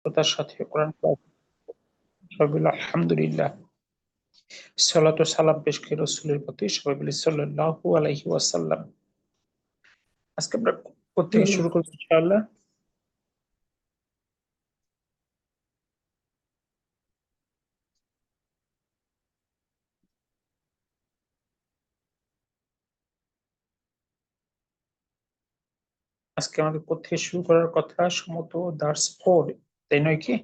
তার সাথে কোরআন আলহামদুলিল্লাহ, সালাত ও সালাম পেশ করি রাসূলের প্রতি, সবাই বলি সাল্লাল্লাহু আলাইহি ওয়াসাল্লাম। আজকে আমরা কোথা শুরু করব ইনশাআল্লাহ? আজকে আমাদের কোথা শুরু করার কথা, সম্ভবত দার্স 4, তাই নয় কি?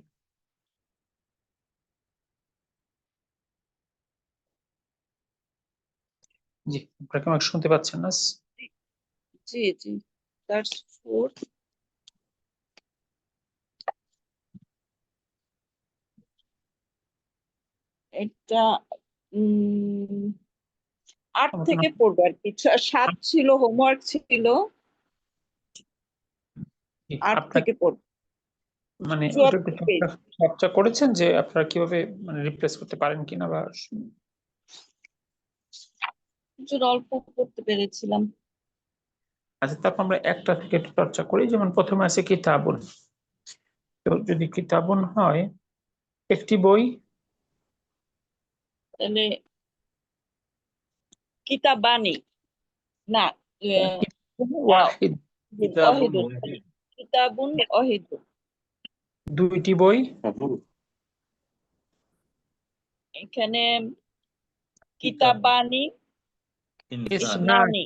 জি, আপনারা কি আমাকে শুনতে পাচ্ছেন না? জি জি, দার্স 4। এটা 8 থেকে পড়বে আর কি। 7 ছিল, হোমওয়ার্ক ছিল, 8 থেকে পড়বে। মানে 74 পেজ। চর্চা করেছেন যে আপনারা কিভাবে মানে রিপ্লেস করতে পারেন কিনা, বা অল্প করতে পেরেছিলাম। আচ্ছা, তারপর আমরা একটা থেকে একটু চর্চা করি। যেমন প্রথমে আছে কিতাবুন। তো যদি কিতাবুন হয় একটি বই, তাহলে কিতাবানি না, ওয়াহিদ। কিতাবুন ওয়াহিদ। দুইটি বই, এখানে কিতাবানি ইসনানি।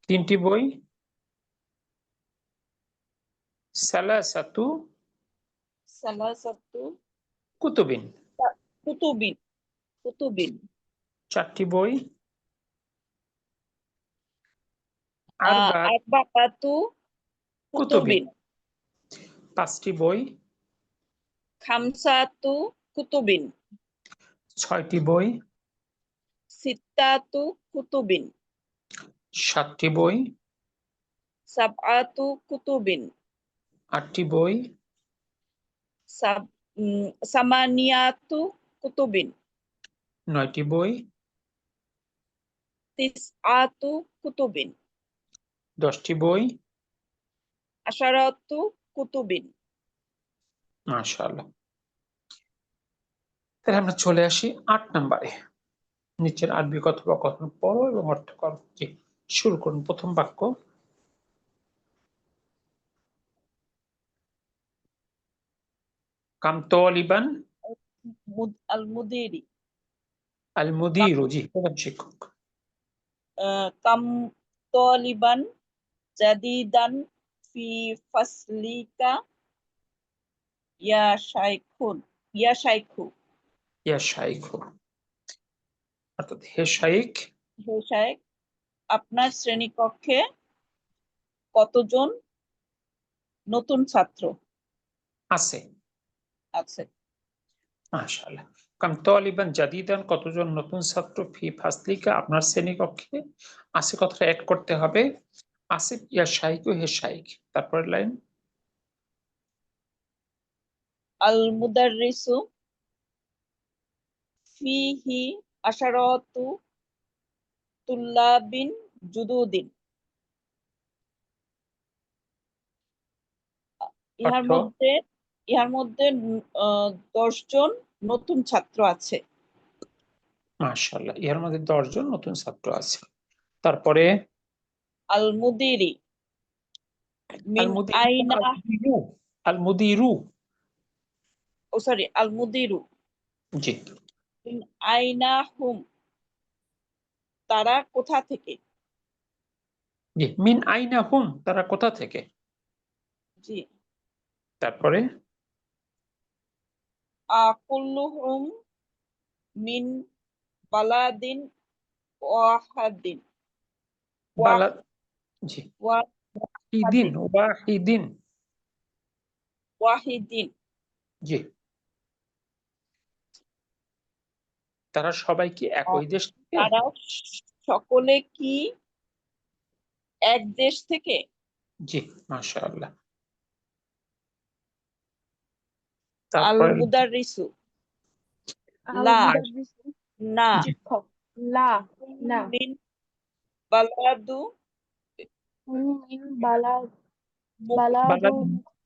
তিনটি বই, সালাসাতু সালাসাতু কুতুবিন। কুতুবিন। কুতুবিন। চারটি বই, আরবাআত আরবাআতু কুতুবিন। কুতুবিন। পাঁচটি বই, খামসাতু কুতুবিন। ছয়টি বই, সিত্তাতু কুতুবিন। সাতটি বই, সাবআতু কুতুবিন। আটটি বই, সামানিয়াতু কুতুবিন। নয়টি বই, তিসআতু কুতুবিন। 10টি বই। আশারাতু কুতুবিন। মাশাআল্লাহ। তাহলে আমরা চলে আসি 8 নম্বরে। নিচের আরবি কথোপকথন পড়ো এবং অর্থ করো। জি, শুরু করুন। প্রথম বাক্য, কাম তালিবান আল মুদিরি। আল মুদিরু। জি, প্রধান শিক্ষক। কাম তালিবান জাদিদান ফি ফাসলিকা ইয়া শাইখুন। ইয়া শাইখু। ইয়া শাইখু, অর্থাৎ হে শাইখ। হে শাইখ, আপনার শ্রেণীকক্ষে কতজন নতুন ছাত্র আছে? আছে? মাশাআল্লাহ। কাম তালিবান জাদিদান, কতজন নতুন ছাত্র, ফি ফাসলিকা, আপনার শ্রেণীকক্ষে। আছে কথাটা অ্যাড করতে হবে। আসিফ ইয়া শাইখু, হে শাইখ। তারপরের লাইন, আল মুদাররিসু ফিহি আশারাতু তুল্লাবিন জুদুদিন। ইহার অর্থ মধ্যে ইহার মধ্যে 10 জন নতুন ছাত্র আছে। মাশাআল্লাহ, এর মধ্যে 10 জন নতুন ছাত্র আছে। তারপরে আল মুদিরি মিন আইনা। আল মুদিরু। ও সরি, আল মুদিরু জি, মিন আইনা হুম, তারা কোথা থেকে? জি, মিন আইনা হুম, তারা কোথা থেকে। জি। তারপরে কুল্লুহুম মিন বালাদিন ওয়াহাদিন। বালা। জি, ওয়াহিদিন, ওয়াহাদিন। ওয়াহিদিন। ওয়াহিদিন। জি, তারা সবাই কি একই দেশ থেকে? তারা সকলে কি এক দেশ থেকে? জি, মাশাআল্লাহ। আল তারপরে মুদাররিসু লা না শিক্ষক লা না মিন বালাদু বালাদু বালাদ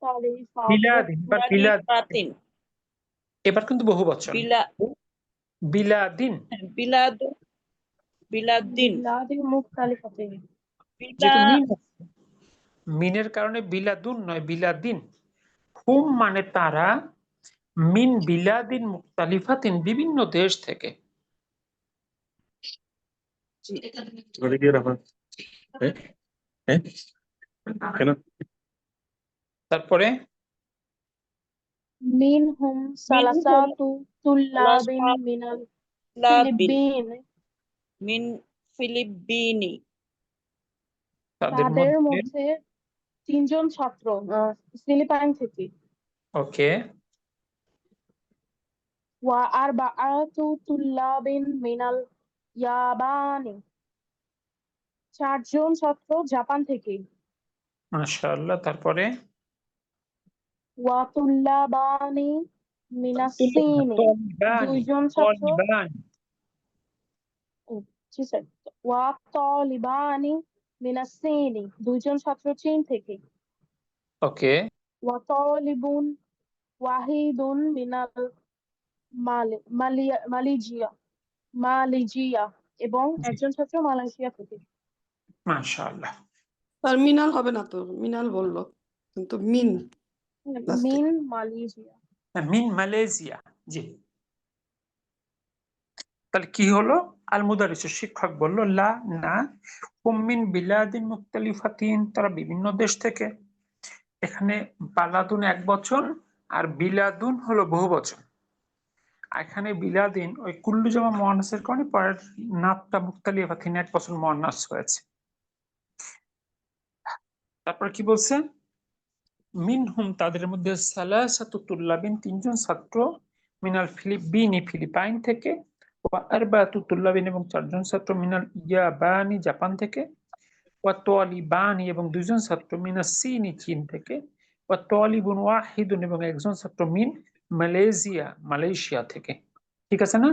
মুখতালিফাতুন বিলাদিন, এবার বিলাদিন, মুখতালিফাতিন এবার কিন্তু বহু বচন। বিলা বিলাদিন, বিলাদু বিলাদিন বিলাদিন মুখতালিফাতিন বিলা যেহেতু মিন আছে, মিনের কারণে বিলাদুন নয় বিলাদিন। হুম মানে তারা, মিন বিলাদিন মুখতালিফাতিন বিভিন্ন দেশ থেকে। জি। What did you get? Eh? Eh? কেন? তারপরে মিনহুম সালাসাতু তুল্লাবিন মিনাল লাবিন ফিলিপিন মিন ফিলিপিনি তাদের তাদের মধ্যে, মধ্যে 3 জন ছাত্র ফিলিপাইন থেকে ওকে, ওয়া আরবাআতু তুল্লাবিন মিনাল ইয়াবানি 4 জন ছাত্র জাপান থেকে মাশাআল্লাহ। তারপরে ওয়া তুল্লাবানি মিনাস সিনি 2 তলিবানি, জন ছাত্র তলিবানি, জি স্যার ওয়া তালিবানি মিনাস সিনি 2 জন ছাত্র চীন থেকে ওকে, ওয়া তালিবুন ওয়াহিদুন মিনাল মালয়েশিয়া এবং একজন ছাত্র মালয়েশিয়া থেকে মাশাআল্লাহ। টার্মিনাল হবে না তো, মিনাল বললো কিন্তু মিন Last মিন মালয়েশিয়া মিন মালয়েশিয়া, জি। তাহলে কি হলো? আল মুদারিস শিক্ষক বলল লা না, হুম মিন বিলাদিন মুখতালিফাতিন তারা বিভিন্ন দেশ থেকে। এখানে বালাদুন এক বচন আর বিলাদুন হলো বহু বচন। এখানে বিলাদিন ওই কুল্লু জামা মুয়ান্নাসের কারণে পরের নাতটা মুখতালিফাতিন এক বচন মুয়ান্নাস হয়েছে। তারপর কি বলছে? মিনহুম তাদের মধ্যে সালাসাতু তুল্লাবিন 3 জন ছাত্র, মিনাল ফিলিপিনি ফিলিপাইন থেকে, ওয়া আরবাতু তুল্লাবিন এবং 4 জন ছাত্র মিনাল ইয়াবানি জাপান থেকে, ওয়া তালিবানি এবং 2 জন ছাত্র মিনাস সিনি চীন থেকে, ওয়া তালিবুন ওয়াহিদুন এবং একজন ছাত্র মিন মালয়েশিয়া মালয়েশিয়া থেকে। ঠিক আছে না?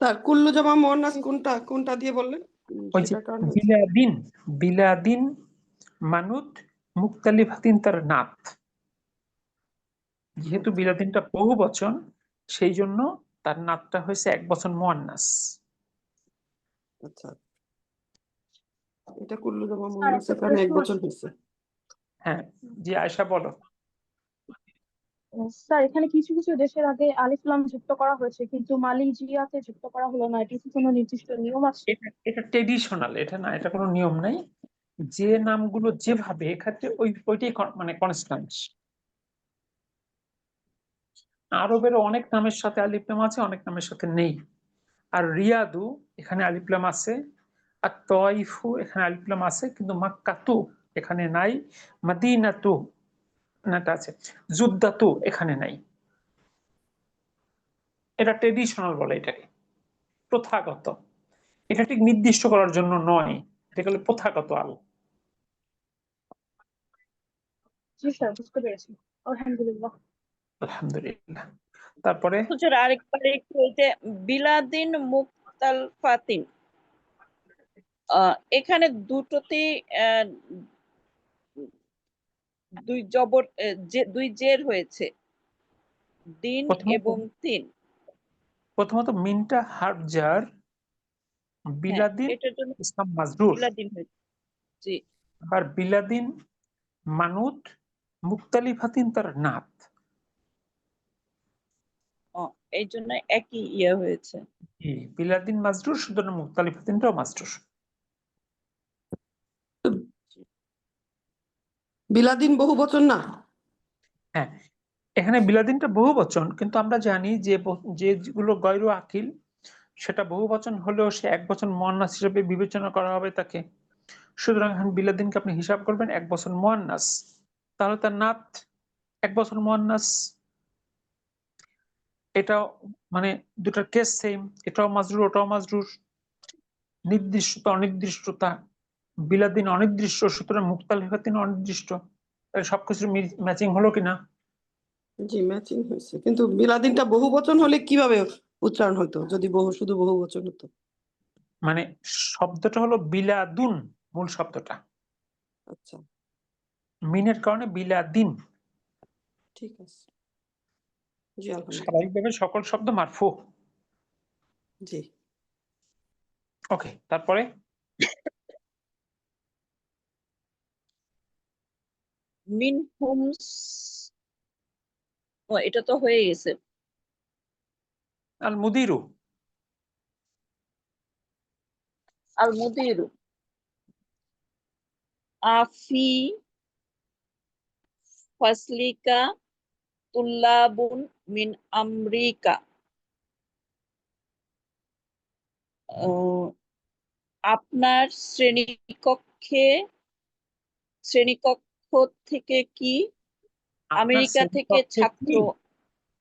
তার কুল্লু জামা মোহনাস কোনটা কোনটা দিয়ে বললেন? ওই যে সেটার কারণে বিলাদিন, বিলাদিন মানুত মুক্তালিফাতিন তার নাত, যেহেতু বিলাদিনটা বহু বচন সেই জন্য তার নাতটা হয়েছে এক বচন মুয়ান্নাস। আচ্ছা, এটা কুল্লু জামা স্যার মোহনাস একটা এখানে এক প্রশ্ন বছর হয়েছে। হ্যাঁ, জি আয়েশা বলো। স্যার এখানে কিছু কিছু দেশের আগে আলিফ লাম যুক্ত করা হয়েছে কিন্তু মালয়েশিয়াতে যুক্ত করা হলো না, এটা কি কোনো নির্দিষ্ট নিয়ম আছে? এটা এটা ট্রেডিশনাল, এটা না, এটা কোনো নিয়ম নাই। যে নামগুলো যেভাবে এক্ষেত্রে ওইটাই মানে কনস্ট্যান্ট। আরবের অনেক নামের সাথে আলিফ লাম আছে, অনেক নামের সাথে নেই। আর রিয়াদু এখানে আলিফ লাম আছে, আর তয়ফু এখানে আলিফ লাম আছে, কিন্তু মাক্কাতু এখানে নাই, মদিনাতু নাটা আছে, জুদ্দাতু এখানে নাই। এটা ট্রেডিশনাল বলে, এটাকে প্রথাগত। এটা ঠিক নির্দিষ্ট করার জন্য নয়, এটা হলো প্রথাগত আল। জি স্যার বুঝতে পেরেছি, আলহামদুলিল্লাহ। আলহামদুলিল্লাহ। তারপরে হুজুর আরেকবার একটু ওই যে বিলাদিন মুখতালফাতিন এখানে দুটোতেই দুই জবর দুই জের হয়েছে, দিন এবং তিন। প্রথমত মিনটা হার্ফ জার, বিলাদিন এটার জন্য ইসলাম মাজরুর, বিলাদিন হয়েছে। জি। আর বিলাদিন মানুত মুক্তালিফাতিন তার নাত। এই জন্য একই ইয়ে হয়েছে। বিলাদিন মাজরুর, সুতরাং মুক্তালিফাতিনটাও মাজরুর। বিলাদিন বহু বচন না? হ্যাঁ, এখানে বিলাদিনটা বহু বচন, কিন্তু আমরা জানি যে যেগুলো গয়রু আকিল সেটা বহু বচন হলেও সে এক বচন মুয়ান্নাস হিসেবে বিবেচনা করা হবে তাকে। সুতরাং এখন বিলাদিনকে আপনি হিসাব করবেন এক বচন মুয়ান্নাস, তাহলে তার নাত এক বচন মুয়ান্নাস। এটা মানে দুটার কেস সেম, এটাও মাজরুর ওটাও মাজরুর। নির্দিষ্টতা অনির্দিষ্টতা, বিলাদিন অনির্দিষ্ট, সুতরাং মুক্তালিফাতিন অনির্দিষ্ট। তাহলে সবকিছু ম্যাচিং হলো কিনা? জি ম্যাচিং হয়েছে, কিন্তু বিলাদিনটা বহু বচন হলে কিভাবে উচ্চারণ হতো যদি শুধু বহু বচন হতো? মানে শব্দটা হলো বিলাদুন, মূল শব্দটা আচ্ছা, মিনের কারণে বিলাদিন। ঠিক আছে। জি আলহামদুলিল্লাহ। স্বাভাবিকভাবে সকল শব্দ মারফু। জি। ওকে, তারপরে মিন হুমস, ও এটা তো হয়ে গেছে। আল মুদিরু। আল মুদিরু আফি ফাসলিকা তুল্লাবুন মিন আমরিকা। আপনার শ্রেণীকক্ষ থেকে কি আপনার আমেরিকা থেকে শ্রেণীকক্ষে ছাত্র কি?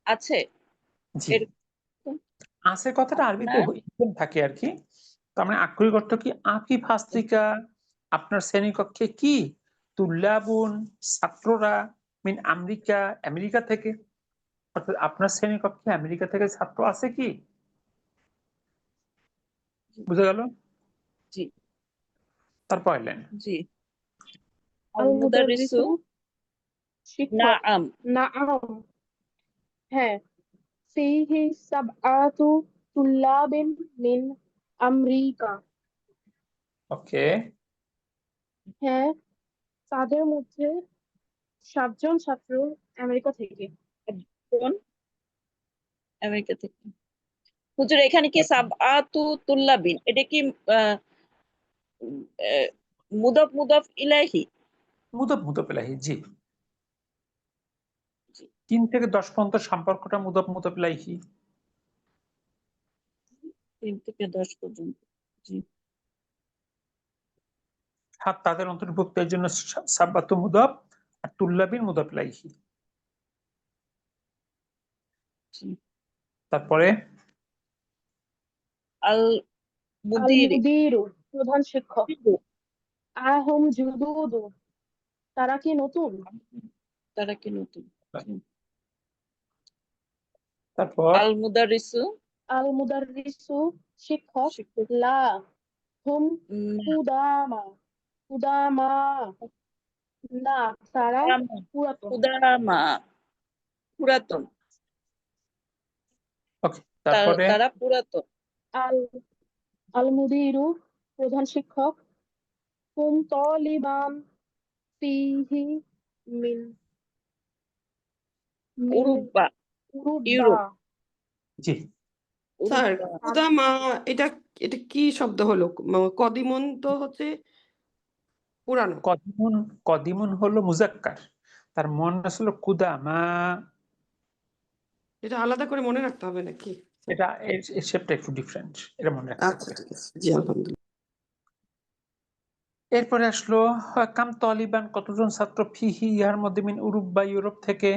আছে? জি, এরকম আছে কথাটা আরবিতে আপনার ইকুয়াল থাকে আর কি। তার মানে আক্ষরিক অর্থ কি? আফি ফাসলিকা, আপনার শ্রেণীকক্ষে কি? তুল্লাবুন, ছাত্ররা, মিন আমেরিকা, আমেরিকা থেকে। অর্থাৎ আপনার শ্রেণীকক্ষে আমেরিকা থেকে ছাত্র আছে কি? বুঝা গেল? জি তারপর লাইন। জি। আল মুদারিসু মুদাররিসু শিক্ষক। নাআম নাআম, হ্যাঁ। ফিহি সাবআতু তুল্লাবিন মিন আমরিকা। ওকে, হ্যাঁ, তাদের মধ্যে 7 জন ছাত্র আমেরিকা থেকে। একজন আমেরিকা থেকে। হুজুর এখানে কি সাবআতু তুল্লাবিন, এটা কি আহ, আহ, মুদাফ মুদাফ ইলাইহি? মুদব ইলাইহি, জি। জি। 3 থেকে 10 পর্যন্ত সম্পর্কটা মুদব ইলাইহি। 3 থেকে 10 পর্যন্ত। জি হাত তাদের অন্তর্ভুক্তের জন্য সাব্বাতু মুদব আর তুল্লাবিন মুদব ইলাইহি। জি। তারপরে আল আল মুদিরি মুদিরু প্রধান শিক্ষক। আহুম জুদুদু, তারা কি নতুন? তারা কি নতুন? জি। তারপর আল মুদারিসু আল মুদাররিসু শিক্ষক। শিক্ষক লা হুম না, কুদামা, কুদামা, না তারা পুরাতন। কুদামা পুরাতন। ওকে, তারপরে তারা পুরাতন। আল আল মুদিরু প্রধান শিক্ষক। হুম তলিবান ফিহি মিন মিন উরুব্বা উরুব্বা। ইউরোপ। জি, স্যার, উরুব্বা কুদামা, এটা এটা কি শব্দ হলো? কদিমন তো হচ্ছে পুরানো। কদিমুন, কদিমুন হলো মুজাক্কার, তার মন আসলে কুদামা। এটা আলাদা করে মনে রাখতে হবে নাকি? এটা এর শেপটা একটু ডিফারেন্ট, এটা মনে রাখতে আচ্ছা, হবে। ঠিক আছে। জি আলহামদুলিল্লাহ। এরপরে আসলো কাম তলিবান, কতজন ছাত্র? ফিহি, ইহার মধ্যে, মিন উরুপ বা ইউরোপ থেকে।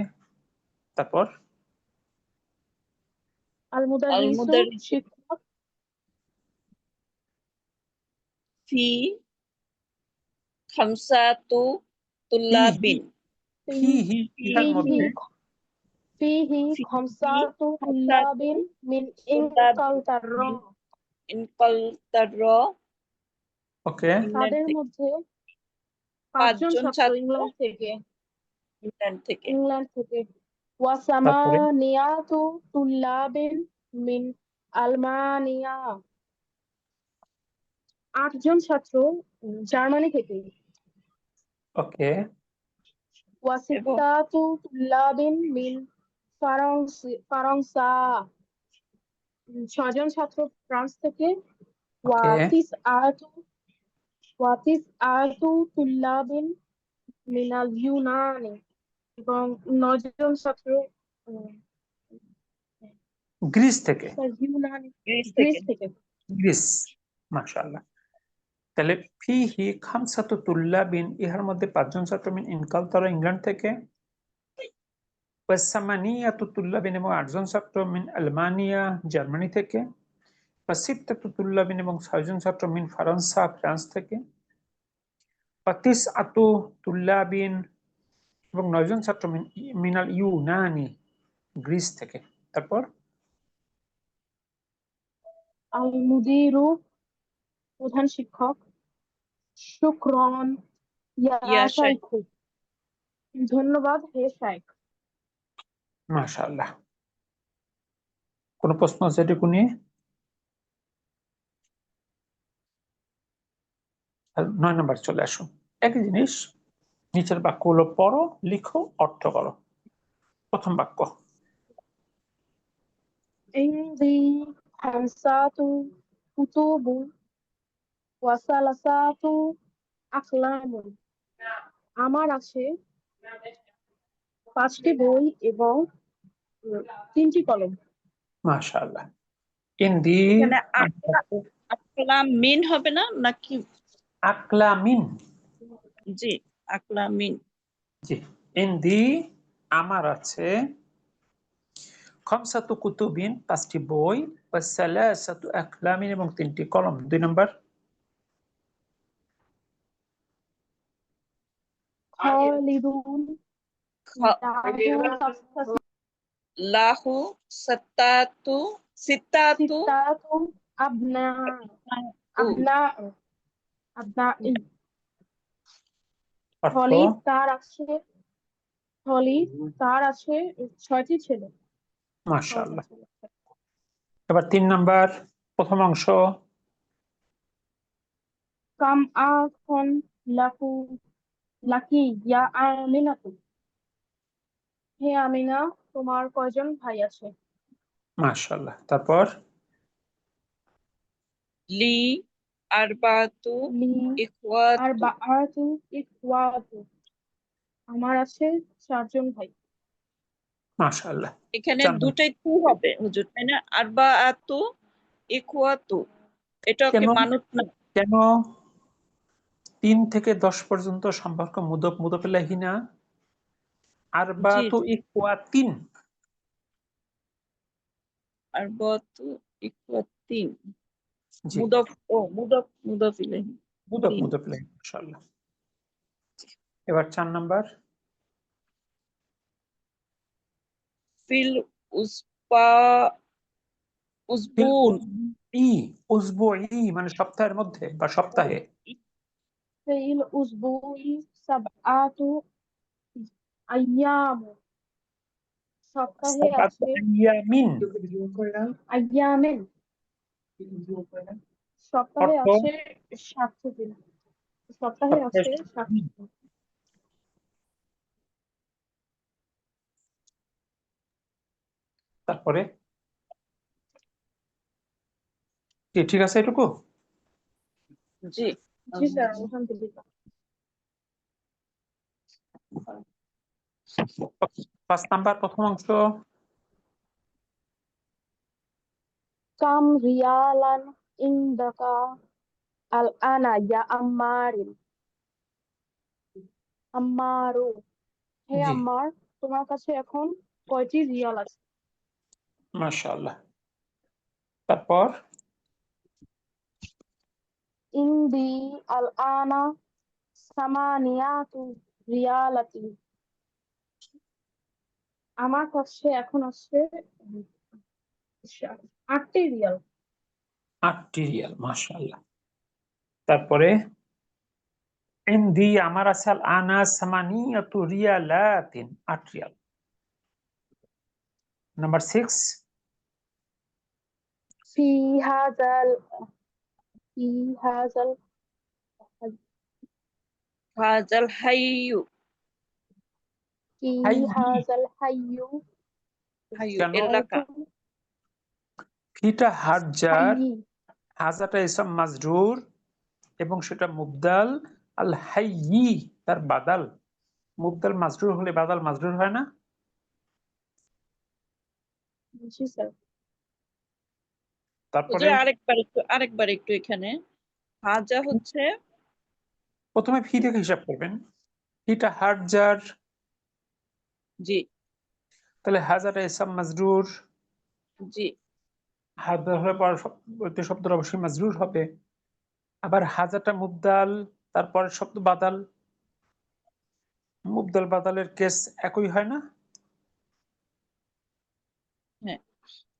তারপর আল আল মুদাররিসু মুদারিসু শিক্ষক। ফি খামসাতু ফিহি, তুল্লাবিন ফিহি ইহার ফিহি মধ্যে। ফিহি ফি খমসাতু খামসাতু তুল্লাবিন মিন তুল্লাবিন ইনকালতাররা, মিন ইনকালতার ওকে, ইংল্যান্ড তাদের থেকে। মধ্যে 5 জন 5 জন ছাত্র ছাত্র ইংল্যান্ড থেকে। ইংল্যান্ড থেকে। ইংল্যান্ড থেকে। তারপরে ওয়াসামানিয়াতু তুল্লাবিন মিন আলমানিয়া, 8 জন ছাত্র জার্মানি থেকে। ওকে, এবং ওয়াসিত্তাতু তুল্লাবিন মিন ফারাংসা, 6 জন ছাত্র ফ্রান্স থেকে। ওকে, ওয়াতিস আতু ওয়াতিস আতু তুল্লাবিন মিনাল ইউনানি, এবং 9 জন ছাত্র উম, গ্রিস থেকে। ইউনানি, গ্রিস থেকে। গ্রিস থেকে। গ্রিস, মাশাআল্লাহ। তাহলে ফিহি খামসাতু তুল্লাবিন, ইহার মধ্যে 5 জন ছাত্র, মিন ইনকালতারা, ইংল্যান্ড থেকে। ওয়াসামানিয়াতু তুল্লাবিন, এবং 8 জন ছাত্র, মিন আলমানিয়া, জার্মানি থেকে। ওয়াসিত্তাতু তুল্লাবিন, এবং 6 জন ছাত্র, মিন ফারান্সা, ফ্রান্স থেকে। ওয়াতিসআতু তুল্লাবিন, এবং 9 জন ছাত্র, মিনাল ইউনানি, গ্রিস থেকে। তারপর আল মুদিরু প্রধান শিক্ষক। শুক্রন ইয়া ইয়া শাইখ। শাইখু। ধন্যবাদ হে শাইখ। মাশাআল্লাহ। কোন প্রশ্ন আছে এটুকু নিয়ে? আর 9 নম্বর চলে আসুন। একই জিনিস, নিচের বাক্যগুলো পড়ো, লিখো, অর্থ করো। প্রথম বাক্য। ইনদি খামসাতু কুতুবু ওয়া সালাসাতু আকলামুন। আমার আছে 5টি বই এবং 3টি কলম। মাশাআল্লাহ। ইনদি এখানে আকলাম মিন হবে না নাকি? আকলামিন। জি, আকলাম মিন। জি, ইনদি আমার আছে খামসাতু কুতুবিন 5টি বই, ওয়া সালাসাতু আকলামিন এবং 3টি কলম। 2 নম্বর। খালিদুন খ- লাহু সাত্তাতু সিত্তাতু সিত্তাতু আবনা উ। আবনাই। অর্থ। খলিদ তার আছে 6টি ছেলে। মাশাআল্লাহ। এবার 3 নম্বর, প্রথম অংশ। কাম আখন লাকি ইয়া আমিনাতু। হে আমিনা, তোমার কয়জন ভাই আছে? মাশাআল্লাহ। তারপর লি আরবাতু লি আর ইখওয়াতু। বাআতু ইখওয়াতু। আমার আছে 4জন ভাই। মাশাআল্লাহ। এখানে 4 নম্বর। দুটাই তু হবে হুজুর, তাই না? আরবাআতু ইখওয়াতু, এটা কি কেন মানত না? কেন 3 থেকে 10 পর্যন্ত সম্পর্ক মুদফ মুদফ ইলাইহি না? জি আরবাতু ইখওয়াতিন। আরবাআতু ইখওয়াতিন। জি, মুদফ মুদফ ইলাইহি। মুদফ তিন। মুদফ ইলাইহি। মাশাআল্লাহ। এবার 4 নম্বর। Feel উসবা feel উসবুন। ই উসবুই মানে সপ্তাহের মধ্যে বা সপ্তাহে। ফিল উসবুই সাবআতু আইয়াম। সপ্তাহে সাবাত আছে ইয়ামিন। আইয়ামেন। সপ্তাহে অর্থ। আছে 7টি দিন। সপ্তাহে আছে 7টি দিন। তারপরে কি ঠিক আছে এটুকু? জি। জি স্যার, আলহামদুলিল্লাহ। 5 নাম্বার, প্রথম অংশ। কাম রিয়ালান ইনদাকা আল আনা ইয়া আম্মারু। হে জি, আম্মার, তোমার কাছে এখন কয়টি রিয়াল আছে? মাশাআল্লাহ। তারপর ইন্দি আল আনা সামানিয়াতু রিয়ালাতি। আমার কাছে এখন আছে 8টি রিয়াল। 8টি রিয়াল। মাশাআল্লাহ। তারপরে ইনদি আমার আছে আল আনা সামানিয়াতু রিয়ালাতিন, 8 রিয়াল। নাম্বার 6। ফি হাজাল ফি হাজাল হাজাল হাইয়ু। ফি হাইয়ি। হাজাল হাইয়ু হাইয়ু কেন এলাকা। ফিটা হাজার, হাইয়ি। হাজারটা ইসম মাজরুর এবং সেটা মুবদাল। আল হাইয়ি তার বাদাল। মুবদাল মাজরুর হলে বাদাল মাজরুর হয় না? জি স্যার। তারপরে হুজুর আরেকবার একটু এখানে হাজা হচ্ছে। প্রথমে ফি থেকে হিসাব করবেন। ফিটা হাজার, জি তাহলে হাজারটা ইসম মাজরুর। জি হাজার হলে পর শব্দ অবশ্যই মাজরুর হবে। আবার হাজারটা মুবদাল, তারপরের শব্দ বাদাল। মুবদাল বাদালের কেস একই হয় না? হ্যাঁ,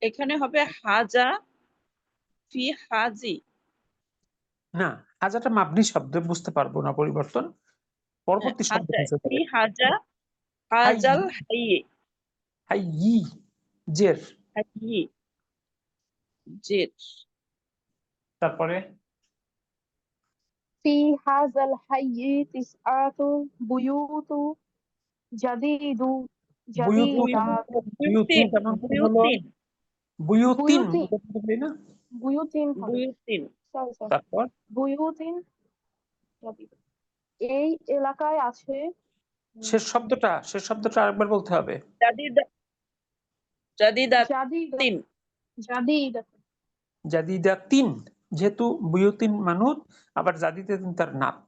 এখানে হবে হাজা ফি হাজি। না, হাজারটা মাবনি শব্দ, বুঝতে পারবো না পরিবর্তন। পরবর্তী শব্দ হাজা বুঝে ফি যাবে। হাজা হাজাল হাইয়ে হাই ই জের, হাইয়ে জের তারপরে في هذا الحي تسعة بيوت جديد বুয়ুতু جديدة বুয়ুতু বুয়ুতিন কেমন করে হলো? বুয়ুতিন বুয়ুতিন না, بيوت বুয়ুতিন sorry sorry তারপর بيوت جديد এই এলাকায় আছে শেষ শব্দটা আরেকবার বলতে হবে। জাদিদা জাদিদ জাদিদাতিন জাদিদ জাদিদাতিন, যেহেতু বুয়ুতিন মানুত, আবার জাদিদাতিন তার নাত।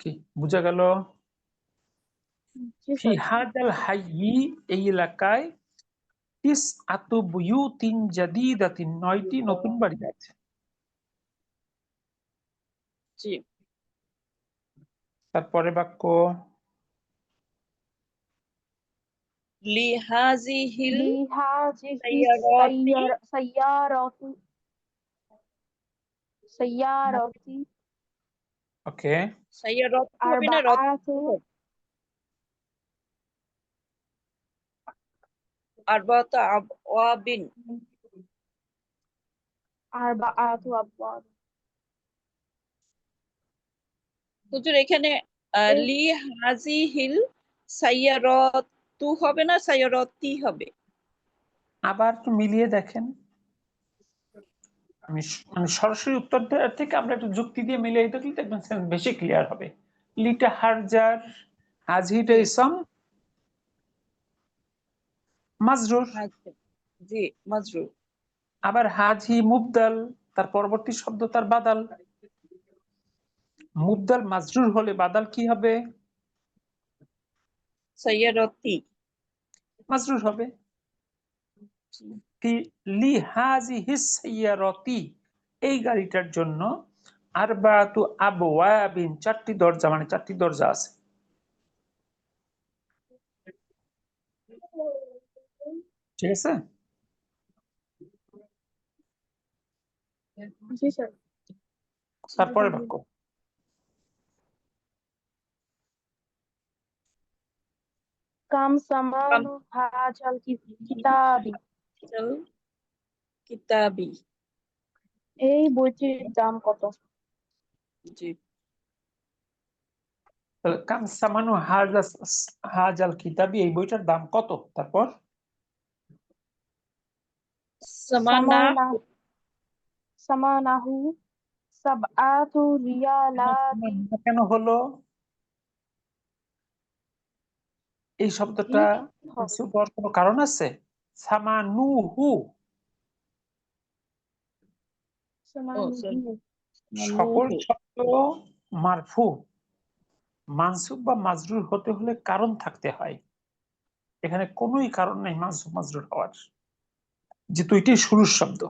কি বুঝা গেল? জি ফি স্যার হাদাল হাইয়ি, এই এলাকায় তিস আতু বুয়ুতিন জাদিদাতিন, 9টি নতুন বাড়ি আছে। জি তারপরে বাক্য লিহাজিহিল لهذه সাইয়ারাতি سيارة ওকে, সাইয়ারত হবে না রত أربعة আরবাতা আবওয়াবিন أربعة أبواب হুজুর এখানে এই লিহাজিহিল সাইয়ারতু হবে না সাইয়ারতি হবে? আবার একটু মিলিয়ে দেখেন। মানে সরাসরি উত্তর দেওয়ার থেকে আমরা একটু যুক্তি দিয়ে মিলিয়ে দেখলে দেখবেন সেন্স বেশি ক্লিয়ার হবে। লিটা হারজার, হাজহিটা ইসম মাজরুর, জি মাজরুর আবার হাজি মুবদাল, তার পরবর্তী শব্দ তার বাদাল। মুবদাল মাজরুর হলে বাদাল কি হবে? সাইয়ারতি মাজরুর হবে। লি হাজিহিস সাইয়ারাতি, এই গাড়িটার জন্য আরবাতু আবওয়াবিন, 4টি দরজা, মানে 4টি দরজা আছে। ঠিক আছে? জি স্যার তারপরে বাক্য كم ثمن هذا الكتاب কিতাবি এই বইটির দাম কত? জি কাম সামানু হাজাল কিতাবি, এই বইটার দাম কত? তারপর সামানা সামানাহু সাবআতু রিয়ালাতি কেন হলো এই শব্দটা? হওয়ার কোনো কারণ আছে? সামানুহু, সামানুহু সকল শব্দ মারফু, মানসুব বা মাজরুর হতে হলে কারণ থাকতে হয়। এখানে কোনোই কারণ নেই মানসুব মাজরুর হওয়ার, যেহেতু এটি শুরুর শব্দ।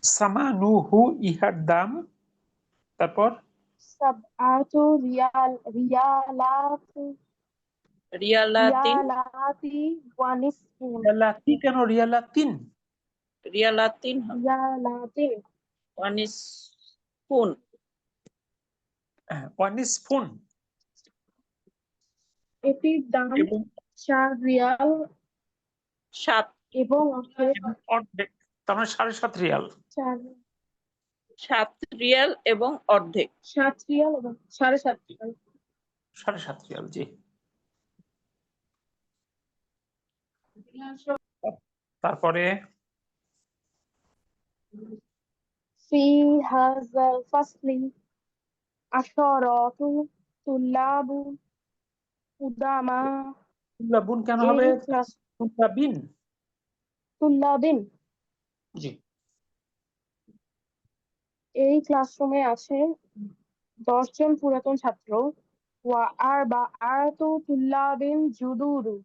সামানুহু, ইহার দাম, তারপর সাবআতু রিয়ালাতি রিয়ালাতিন ওয়া নিসফুন রিয়ালাতি কেন রিয়ালাতিন? রিয়ালাতিন রিয়ালাতিন ওয়ানিসফুন ওয়ানিসফুন, এটির দাম এবং 4 রিয়াল 7 এবং অর্ধেক, তার মানে 7.5 রিয়াল। 7 রিয়াল এবং অর্ধেক 7 রিয়াল এবং 7.5 রিয়াল 7.5 রিয়াল, জি। তারপরে في هذا الفصل عشرات طلاب قدامى তুল্লাবুন কেন হবে? তুল্লাবিন, طلاب জি। এই ক্লাসরুমে আছে 10 জন পুরাতন ছাত্র ওয়া আরবাআতু তুল্লাবিন জুদুদু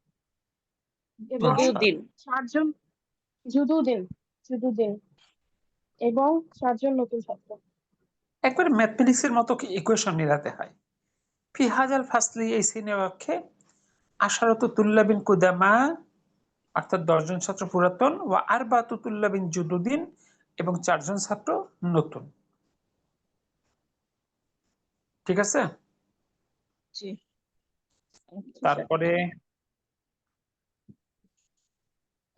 এবং দুদিন 4 জন জুদুদিন এবং 4 জন নতুন ছাত্র। একবার ম্যাথমেটিক্স এর মতো ইকুয়েশন মিলাতে হয়। ফি হাজাল ফাসলি, এই শ্রেণীর কক্ষে আশারত তুল্লাবিন কুদামা, অর্থাৎ 10 জন ছাত্র পুরাতন, ও আরবাতু তুল্লাবিন জুদুদিন, এবং 4 জন ছাত্র নতুন। ঠিক আছে? জি তারপরে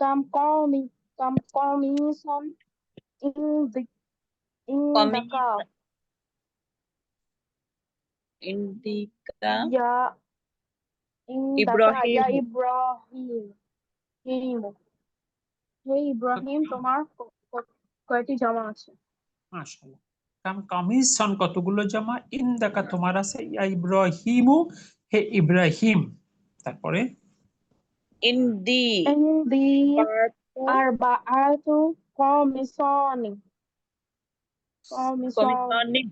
Kam commission in the car. Indica Ya in the car. Ibrahim Ya Ibrahim. Hey Ibrahim, তোমার কয়টি জামা আছে? মাশাআল্লাহ। কমিশন কতগুলো জামা? ইন দেখা তোমার আছে ইয়া ইব্রাহিমু, হে ইব্রাহিম। তারপরে ইন্ডি In the পার্টো arba'atu commission. Commissioning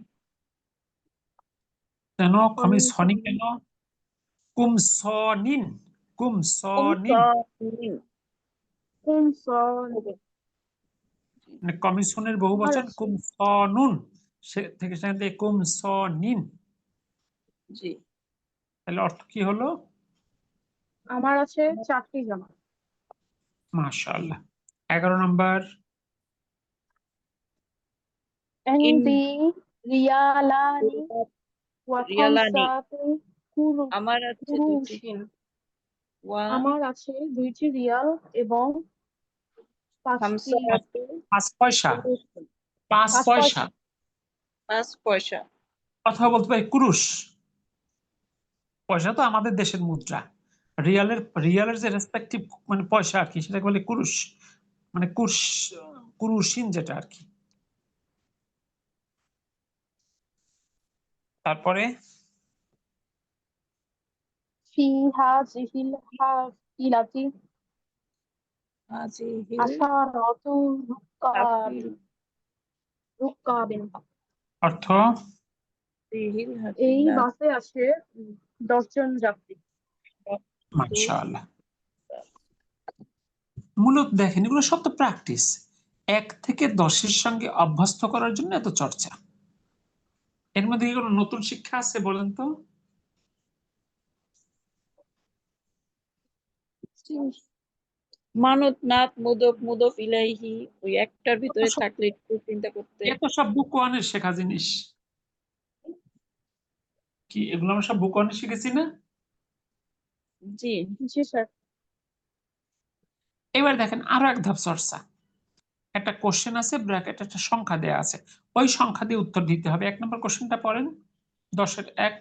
কেন কমিশনি কেন? কুমসনিন, কুমসনিন কমিশনিং Commission. মানে কমিশনের বহু আমার বচন আছে। কুমসনুন, সে থেকে সেখান থেকে কুমসনিন। জি তাহলে অর্থ কি হলো? আমার আছে 4টি জামা। মাশাআল্লাহ। 11 নম্বর In in the riyalani wa রিয়ালানি khamsatu আমার আছে দুটি kurushin. ওয়া আমার আছে 2টি রিয়াল এবং 5টি খামসাতু 5 পয়সা, 5 5 পয়সা। পয়সা। 5 পয়সা কথা বলতে পারি কুরুশ। পয়সা তো আমাদের দেশের মুদ্রা। রিয়ালের যে রেসপেক্টিভ মানে পয়সা আর কি, সেটাকে বলে কুরুশ, মানে কুরুশিন যেটা আর কি। তারপরে في هذه الحافلة হাজিহিল 10 হাফিল ركاب. অর্থ হাজিহিল এই হাফিলা বাসে আছে 10 জন যাত্রী। মাশাআল্লাহ। মূলত দেখেন এগুলো সব তো প্র্যাকটিস, 1 থেকে 10-এর সঙ্গে অভ্যস্ত করার জন্য এত চর্চা। এর মধ্যে কি কোনো নতুন শিক্ষা আছে বলেন তো? মানত নাত মুদফ মুদফ ইলাইহি ওই একটার ভিতরে থাকলে একটু চিন্তা করতে এত সব বুক ওয়ানের শেখা জিনিস। কি এগুলো আমরা সব বুক ওয়ানে শিখেছি না? জি জি স্যার। এবার দেখেন আরো এক ধাপ চর্চা। একটা কোশ্চেন আছে, ব্র্যাকেট একটা সংখ্যা দেয়া আছে, ওই সংখ্যা দিয়ে উত্তর দিতে হবে। 1 নম্বর কোশ্চেনটা পড়েন। 10-এর 1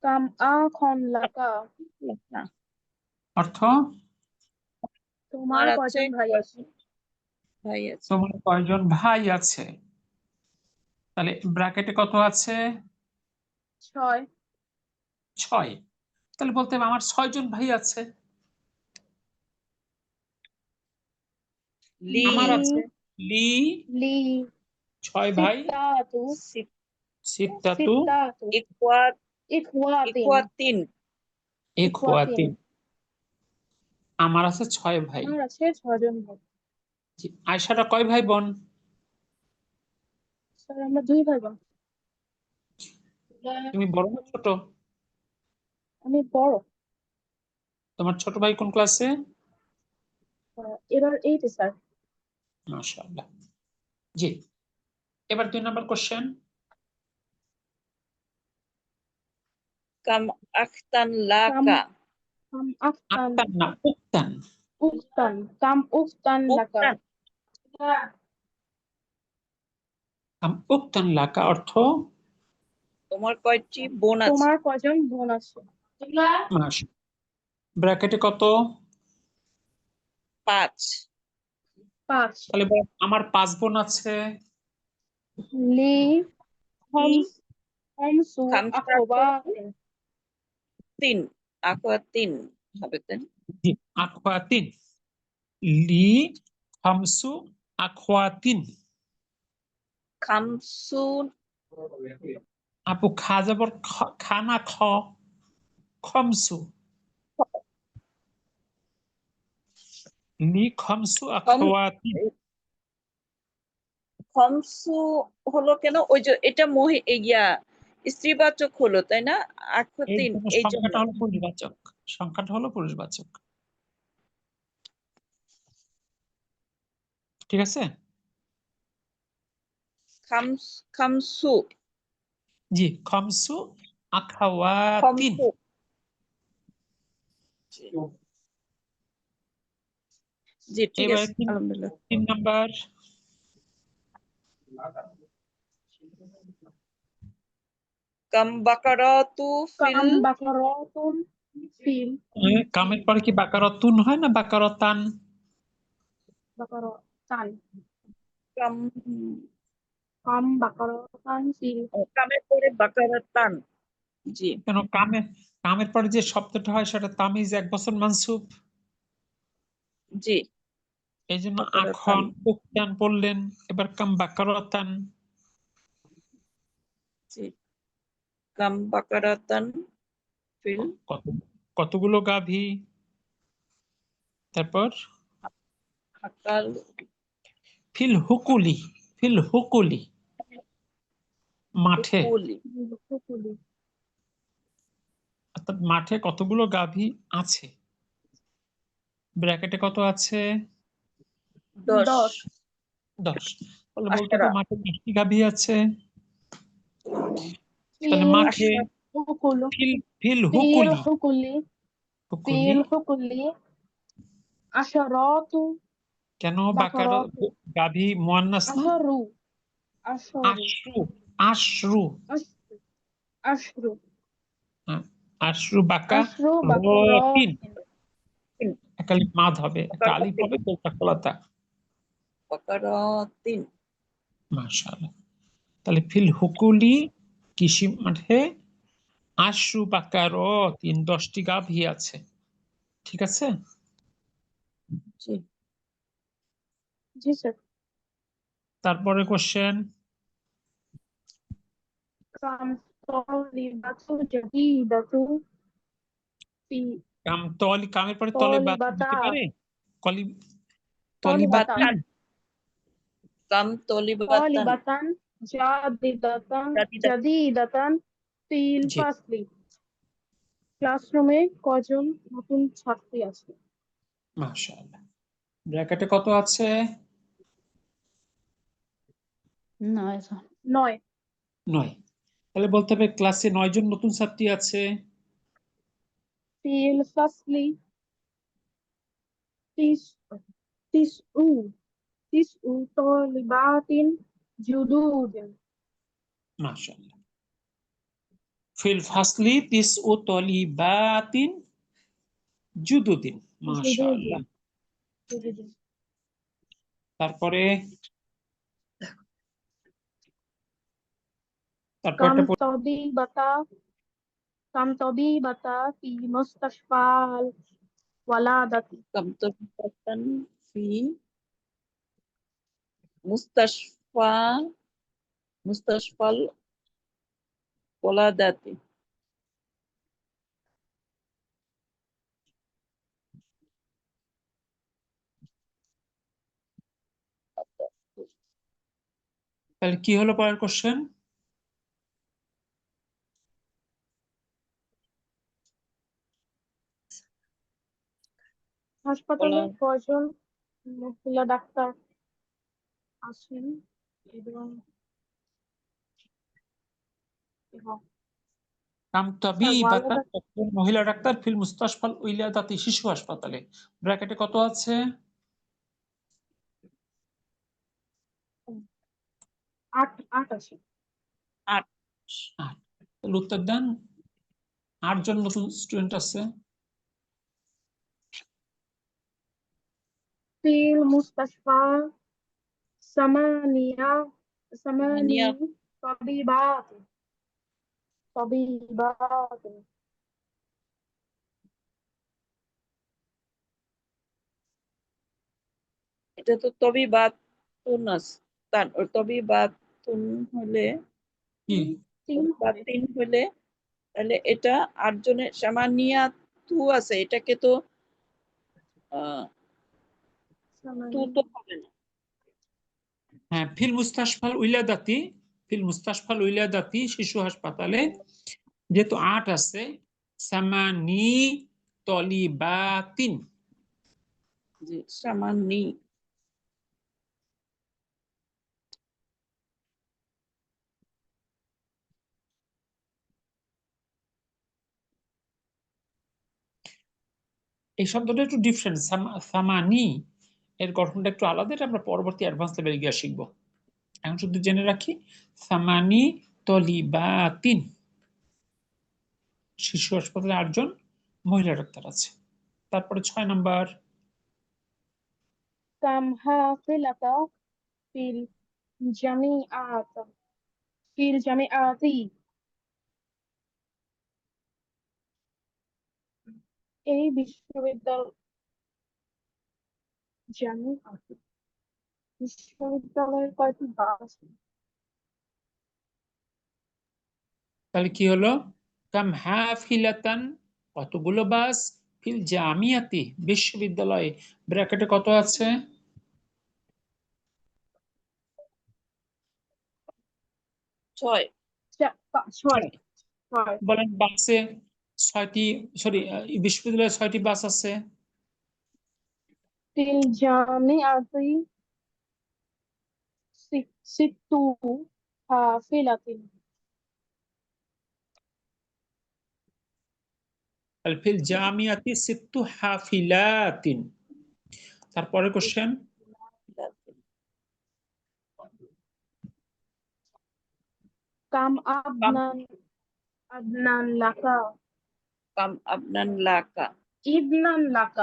কাম আখন লাকা। না অর্থ তোমার আমার আছে কয়জন ভাই আছে? ভাই আছে তোমার কয়জন ভাই আছে? তাহলে ব্র্যাকেটে কত আছে? 6। 6। তাহলে বলতে হবে আমার 6 জন ভাই আছে। লি আমার আছে লি লি 6 ভাই, সিত্তাতু সিত্তাতু সিত্তাতু ইকুয়াত ইখওয়াতিন ইকুয়াতিন ইখওয়াতিন। আমার আছে 6 ভাই। আমার আছে 6 জন ভাই। জি, আয়শারা কয় ভাই বোন? স্যার আমরা 2 ভাই বোন। তুমি বড় না ছোট? আমি বড়। তোমার ছোট ভাই কোন ক্লাসে? এবার 8 স্যার। মাশাআল্লাহ। জি, এবার 2 নম্বর কোশ্চেন। কাম আখতান লাকা কাম আফতান আক্তান না উক্তান। উফতান কাম উফতান লাকা। উক্তান উক্তান লাকা অর্থ তোমার কয়টি বোন আছে তোমার কয়জন বোন আছে? ব্র্যাকেটে কত? 5 5। তাহলে বল, আমার 5 বোন আছে। লি খমস খমসু খামসাতু আখওয়াতিন। 3 আকুয়াতিন হবে তাই জি, আখওয়াতিন। লি খামসু আখওয়াতিন। খামসুন আপু খা যাবর খানা খ, খমসু লি খামসু খম আখওয়াতিন। খমসু হলো কেন ওই যে এটা ইয়া স্ত্রীবাচক হলো তাই না এই আকুয়াতিন জন্য এই জন্য সংখ্যাটা হলো পুরুষবাচক, সংখ্যাটা হলো পুরুষবাচক। ঠিক আছে? খামসু জি, খামসু আখাওয়াতিন। খমসু। জি। জি, ঠিক এবারে আছে, আলহামদুলিল্লাহ। 3 নাম্বার। কাম বাকারাতু ফিল কাম বাকারাতুন ফিল কামের পরে কি বাকারতুন হয় না বাকারতান? বাকারাতান। কাম কাম বাকারাতান ফিল কামের পরে বাকারাতান। জি, কেন কামের পরে যে শব্দটা হয় সেটা তামিজ 1 বছর মানসুব, জি, এই জন্য বাকারাতান। আখন উক্তান পড়লেন। এবার কাম বাকারতান। জি, কাম বাকারাতান ফিল কত কতগুলো গাভী? তারপর হাকাল ফিল হুকুলি, ফিল হুকুলি মাঠে, হুকুলি। হুকুলি অর্থাৎ মাঠে কতগুলো গাভী আছে? ব্র্যাকেটে কত আছে? 10 10 10। তাহলে বলতে হবে আশারা। মাঠে 10টি গাভী আছে। তাহলে ফিল মাঠে আশারা। হুকুলু ফিল ফিল ফিল হুকুলি, হুকুলি হুকুলি ফিল হুকুলি আশারাতু কেন বাকার? বাকারাতু গাভী মুয়ান্নাস না? আশারু আশারু আশরু, আশরু, আশরু আশরু হ্যাঁ, আশরু বাকা আশরু রতিন। বাকারাতিন একটা মাদ হবে, একটা আলিফ বাকারাতিন হবে, দুটা খোলাতা। বাকারাতিন। মাশাআল্লাহ। তাহলে ফিল হুকুলি কৃষি মাঠে আশরু বাকারতিন 10টি গাভী আছে। ঠিক আছে? জি, জি স্যার তারপরে কোশ্চেন। কাম তলিবাতু জাদিদাতু ফি কামের পরে তলে বাত তলিবাতা দিতে পারে? কলি তলিবাতান তলিবাতান। কাম তলিবাতান তলিবাতান জাদিদাতান জাদিদা। জাদিদাতান ফিল জি, ফাসলি ক্লাসরুমে কজন নতুন ছাত্রী আছে? মাশাআল্লাহ। ব্র্যাকেটে কত আছে? 9 9। তাহলে বলতে হবে ক্লাসে 9 জন নতুন ছাত্রী আছে। ফিল ফাসলি তিস তিসউ তিসউ তলিবাতিন জুদুদিন মাশাআল্লাহ। ফিল ফাসলি তিসউ তলিবাতিন জুদুদিন। জুদুদিন মাশাআল্লাহ। জুদুদিন তারপরে কাম তারপরটা তবিবাতা কাম তবিবাতা ফি মুস্তাশফাল ওয়ালাদাতি কাম তলিবাতান ফি মুস্তাশফা মুস্তাশফাল ওলাদাতি। তাহলে কি হলো পরের কোশ্চেন? হাসপাতালে কয়জন মহিলা ডাক্তার আছেন এবং এবং কাম স্যার তাবিবাতান, ওয়ালাদা একজন মহিলা ডাক্তার ফিল মুস্তাশফাল উইলাদাতি শিশু হাসপাতালে। ব্র্যাকেটে কত আছে? 8 আছে 8 8। তাহলে উত্তর দেন। 8 জন নতুন স্টুডেন্ট আছে। ফিল মুস্তাশফা সামানিয়া সামানি মানিয়া। তবিবাত তবিবাত এটা তো তবিবাতুন তান তবিবাতুন হলে কি? 3 হবে তিন হলে তাহলে এটা 8 জনের সামানিয়া তু আছে, এটাকে তো তু সামানি তো হবে না। হ্যাঁ, ফিল মুস্তাশফাল উইলাদাতি শিশু হাসপাতালে যেহেতু 8 আছে, সামানি তলিবাতিন। জি, সামানি। এই শব্দটা একটু ডিফারেন্ট। সামানি এর গঠনটা একটু আলাদা, এটা আমরা পরবর্তী অ্যাডভান্স লেভেলে গিয়ে শিখবো। এখন শুধু জেনে রাখি সামানি তলিবাতিন, শিশু হাসপাতালে 8 জন মহিলা ডাক্তার আছে। তারপরে 6 নাম্বার, كم حافلة في الجامعات في الجامعات এই বিশ্ববিদ্যালয়ের কয়টি বাস? তাহলে কি হলো? কাম হাফিলাতান, কতগুলো বাস, ফিল জামিয়াতি, বিশ্ববিদ্যালয়ে, ব্র্যাকেটে কত আছে? 6 ছয়। ছয়। বলেন বাসে 6টি, সরি বিশ্ববিদ্যালয়ে 6টি বাস আছে। في الجامعة ست حافلة তাহলে ফিল জামিয়াতি সিত্তু হাফিলাতিন। তারপরে কোশ্চেন, كم أبناء لك কাম আবনান লাকা, ابنا لك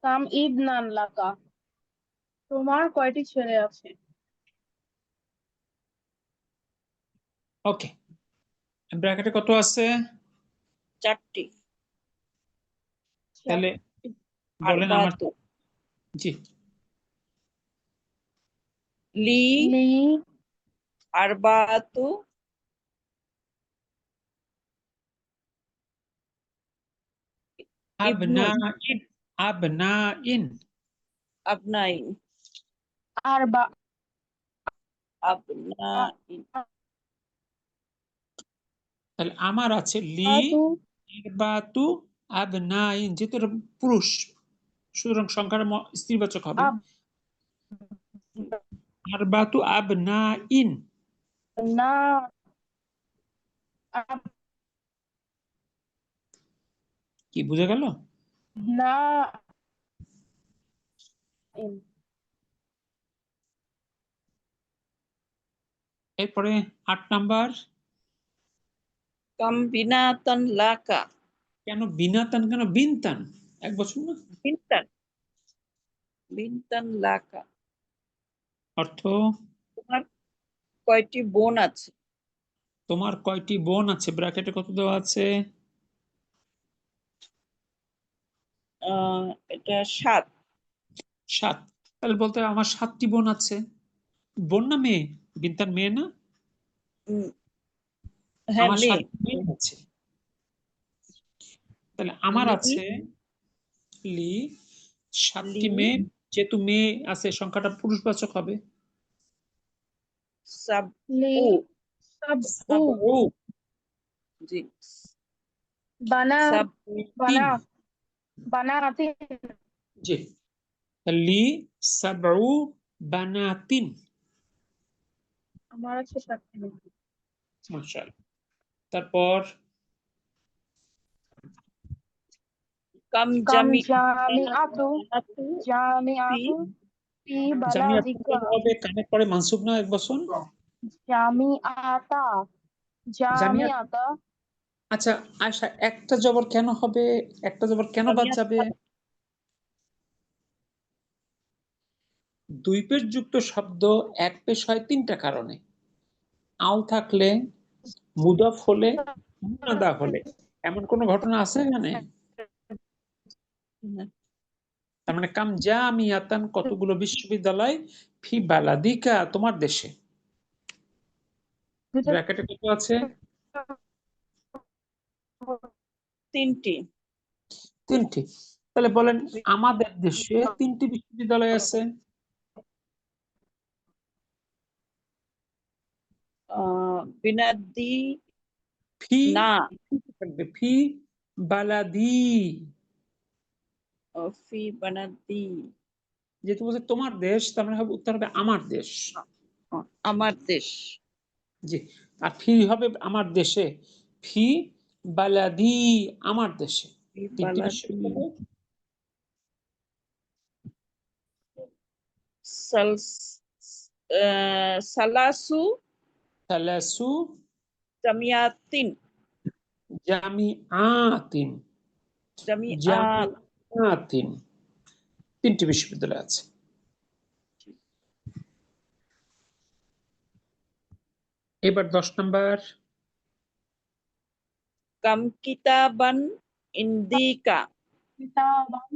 كم ابنا لك তোমার কয়টি ছেলে আছে? ওকে, ব্র্যাকেটে কত আছে? 4টি। তাহলে বলেন আমার, আরবাতু জি, লি লি আরবাতু ইবনুন আবনাইন, আবনাইন, আবনাইন আরবা আবনাইন তাহলে আমার আছে লি আতু আরবাতু আবনাইন, যেহেতু এটা পুরুষ সুতরাং সংখ্যার স্ত্রীবাচক হবে। আরবাতু আবনাইন, না কি বুঝে গেল? না এরপরে 8 নাম্বার, কাম বিনাতান লাকা, কেন বিনাতান, কেন বিনতান, এক বছর না? বিনতান বিনতান লাকা, অর্থ তোমার কয়টি বোন আছে? তোমার কয়টি বোন আছে, ব্র্যাকেটে কত দেওয়া আছে? এটা 7। 7। তাহলে বলতে হবে আমার 7টি বোন আছে। বোন না মেয়ে? বিনতান মেয়ে না? হ্যাঁ আমার মেয়ে। 7টি মেয়ে আছে। তাহলে আমার লি আছে লি 7টি লি মেয়ে, যেহেতু মেয়ে আছে সংখ্যাটা পুরুষবাচক হবে। সাব লি ও সাবউ সাবউ, জি বানা সাব বানা তিন, বানাতি জি, লি সাবউ বানাতিন, আমার আছে 7টি মেয়ে। মাশাআল্লাহ। তারপর কাম কাম জামি জামিআতু জামিআতু জামিআতু ফি জামিয়া বালাদিকা হবে কানে পরে মানসুব না, এক বছর। জামিআতা জামিয়া, জামিআতা আচ্ছা আয়শা, একটা জবর কেন হবে, একটা জবর কেন বাদ যাবে? দুই পেশ যুক্ত শব্দ এক পেশ হয় 3টা কারণে। আও থাকলে, মুদাফ হলে, মুনাদা হলে। এমন কোন ঘটনা আছে এখানে? তার মানে কাম জামিয়াতান, কতগুলো বিশ্ববিদ্যালয়, ফি বালাদিকা, তোমার দেশে, ব্র্যাকেটে কত আছে? 3টি। 3টি। তাহলে বলেন আমাদের দেশে 3টি বিশ্ববিদ্যালয় আছে। বিনাদি ফি না থাকবে, ফি বালাদি, ফি বানাদি যেহেতু বলছে তোমার দেশ, তার মানে হবে উত্তর হবে আমার দেশ। আমার দেশ। জি, আর ফি হবে আমার দেশে, ফি বালাদি, আমার দেশে। ফি 3টি বালাদি বিশ্ববিদ্যালয় সালাসু সালাসু জামিয়াতিন জামিআতিন জামিআত জামিআতিন 3টি বিশ্ববিদ্যালয় আছে। এবার 10 নাম্বার। কাম কিতাবান ইন্দিকা কিতাবান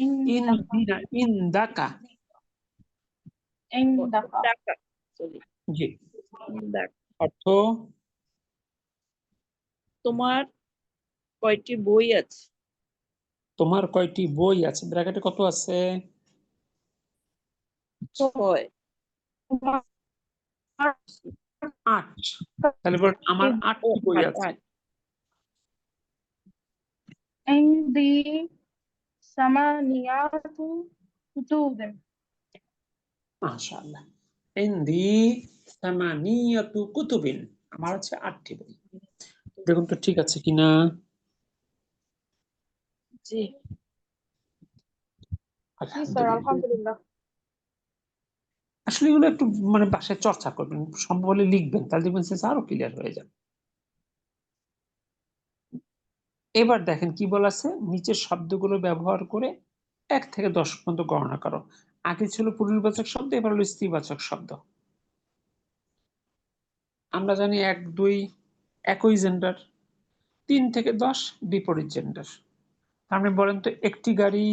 ইনদাকা ইন্দাকা। ইনদাকা ইন্দাকা sorry, জি। ইন্দাকা। অর্থ তোমার কয়টি বই আছে? তোমার কয়টি বই আছে? ব্র্যাকেটে কত আছে? 6। তোমার 8। তাহলে বল আমার 8টি বই আছে। عندي ثمانية كتب মাশাআল্লাহ। ইনদি সামানিয়াতু কুতুবিন, আমার আছে 8টি বই। দেখুন তো ঠিক আছে কিনা। জি জি স্যার আলহামদুলিল্লাহ। আলহামদুলিল্লাহ। আসলে এগুলো একটু মানে বাসায় চর্চা করবেন, সম্ভব হলে লিখবেন, তাহলে দেখবেন সেন্স আরো ক্লিয়ার হয়ে যাবে। এবার দেখেন কি বলা আছে, নিচের শব্দগুলো ব্যবহার করে 1 থেকে 10 পর্যন্ত গণনা করো। আগে ছিল পুরুষবাচক শব্দ, এবার হলো স্ত্রীবাচক শব্দ। আমরা জানি 1, 2 একই জেন্ডার, 3 থেকে 10 বিপরীত জেন্ডার। আপনি বলেন তো একটি গাড়ি,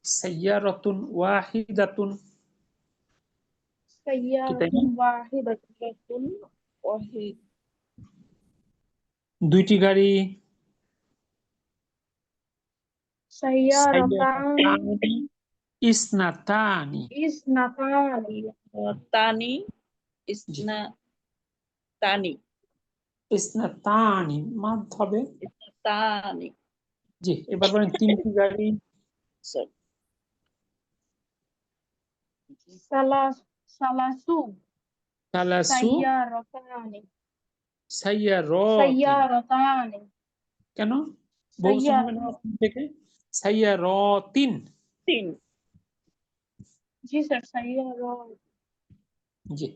সাইয়ারাতুন ওয়াহিদাতুন, কি তাই سيارة না? واحدة ওয়াহিদ 2টি গাড়ি, سيارتان সাইয়ারাতানি ইসনাতানি। اثنتان তানি জি, ইসনা তানি ইসনাতানি মাদ হবে। তানি জি, এবার বলেন 3টি গাড়ি, sorry ثلاث সালাসু سيارتان সাইয়ারাতিন। سيارتان কেন বহুবচন হবে না سيارة তিন থেকে? সাইয়ারাতিন। 3 জি স্যার سيارة জি,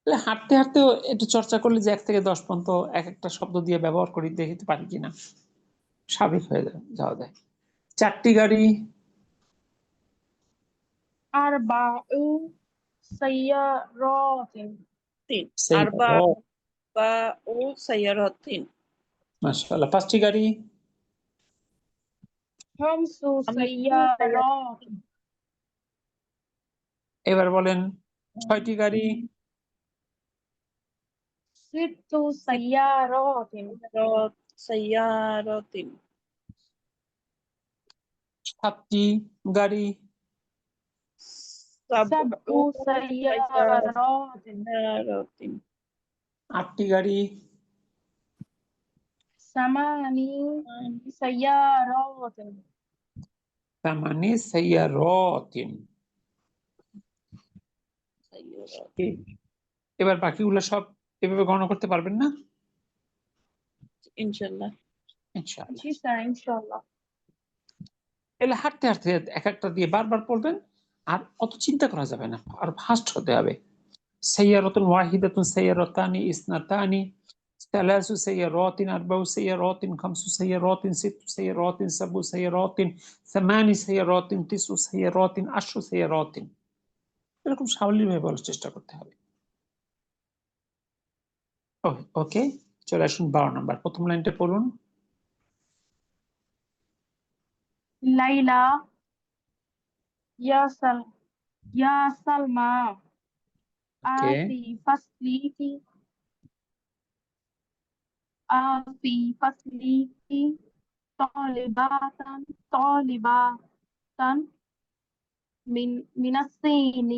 তাহলে হাঁটতে হাঁটতে একটু চর্চা করলে যে 1 থেকে 10 পর্যন্ত এক একটা শব্দ দিয়ে ব্যবহার করি, দেখতে পারি কিনা, স্বাভাবিক হয়ে যাওয়া যায়। 4টি গাড়ি, أربع سيارات 3 আরবা সাইয়ারাত। বা ও সাইয়ারাতিন মাশাআল্লাহ। 5টি গাড়ি, خمس আমি سيارات এবার বলেন 6টি গাড়ি, ست سيارات সাইয়ারাতিন 7টি গাড়ি, سبع سيارات 8টি গাড়ি, ثمان سيارات 8 সাইয়ারাতিন। এবার বাকিগুলো সব এভাবে গণনা করতে পারবেন না? ইনশাআল্লাহ ইনশাআল্লাহ। জি স্যার ইনশাআল্লাহ। এলে হাঁটতে হাঁটতে এক একটা দিয়ে বারবার পড়বেন, আর অত চিন্তা করা যাবে না, আর ফাস্ট হতে হবে। সাইয়ারাতুন ওয়াহিদাতুন সাইয়ারাতানি ইসনাতানি সালাসু সাইয়ারাতিন আরবাউ সাইয়ারাতিন খামসু সাইয়ারাতিন সিত্তু সাইয়ারাতিন সাবু সাইয়ারাতিন সামানি সাইয়ারাতিন তিসু সাইয়ারাতিন আশরু সাইয়ারাতিন। এরকম সাবলীলভাবে বলার চেষ্টা করতে হবে। ওকে, চলে আসুন 12 নম্বর। প্রথম লাইনটা পড়ুন। লাইলা يا سلمى ওকে, في فصلك طالبات من الصين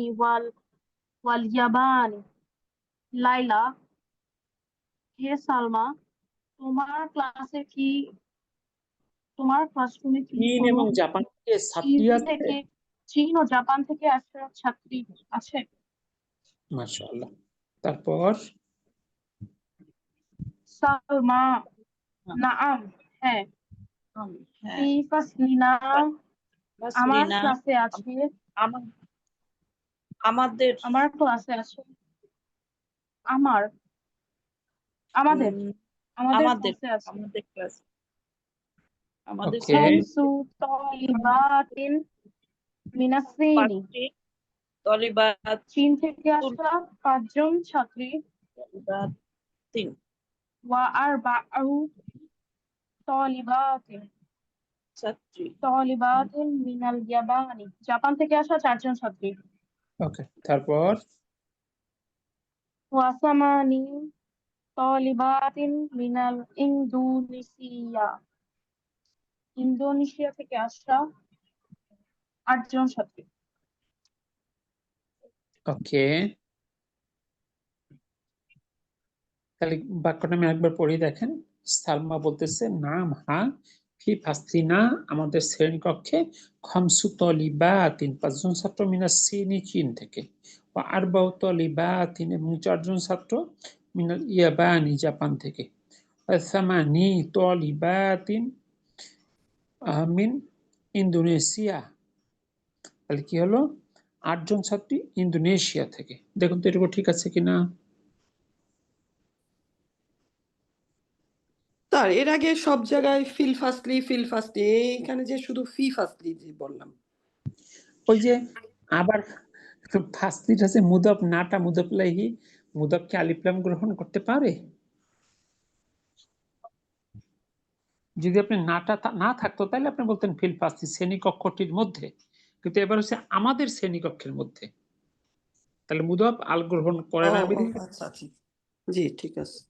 واليابان লাইলা, হে সালমা, তোমার ক্লাসরুমে কি চীন কোনো এবং জাপান থেকে ছাত্রী আছে? চীন ও জাপান থেকে আসা ছাত্রী আছে? মাশাআল্লাহ। তারপর সালমা, নাআম, হ্যাঁ। হ্যাঁ ফি ফাসলিনা আমার ফাসলিনা ক্লাসে আছে, আমা- আমাদের আমার ক্লাসে আছে, আমার আমাদের উম, আমাদের আমাদের ক্লাসে আছে। আমাদের ক্লাস আমাদের ওকে খামসু তালিবাতিন মিনাস সিনি, 5টি তলিবাত চীন থেকে আসা 5জন ছাত্রী, তলিবাত 3 ওয়া আরবাউ তালিবাতিন ছাত্রী মিনাল ইয়াবানি, জাপান থেকে আসা 4জন ছাত্রী, ওকে তারপর ওয়া সামানি তালিবাতিন মিনাল ইন্দোনেশিয়া, ইন্দোনেশিয়া থেকে আসা 8জন ছাত্রী। ওকে তাহলে বাক্যটা আমি একবার পড়ি দেখেন। সালমা বলতেছে নাম হা ফি ফাসলিনা আমাদের শ্রেণীকক্ষে খমসু তলিবাতিন 5জন ছাত্র মিনাস সিনি চীন থেকে, ও আরবাউ তলিবাতিন এবং 4জন ছাত্র মিনাল ইয়াবানি জাপান থেকে, ও সামানি তলিবাতিন মিন ইন্দোনেশিয়া। তাহলে কি হলো 8জন ছাত্রী ইন্দোনেশিয়া থেকে। দেখুন তো এটুকু ঠিক আছে কিনা। স্যার এর আগে সব জায়গায় ফিল ফাসলি এইখানে যে শুধু ফি ফাসলি যে বললাম। ওই যে আবার ফাসলিট আছে মুদাফ নাটা মুদাফ লাইহি, মুদাফ কি আলিফ লাম গ্রহণ করতে পারে? যদি আপনি নাটা না থাকতো তাহলে আপনি বলতেন ফিল ফাসলি শ্রেণীকক্ষটির মধ্যে, কিন্তু এবার হচ্ছে আমাদের শ্রেণীকক্ষের মধ্যে, তাহলে মুদাফ আল গ্রহণ করে ও না। ও, আচ্ছা আচ্ছা, জি ঠিক আছে।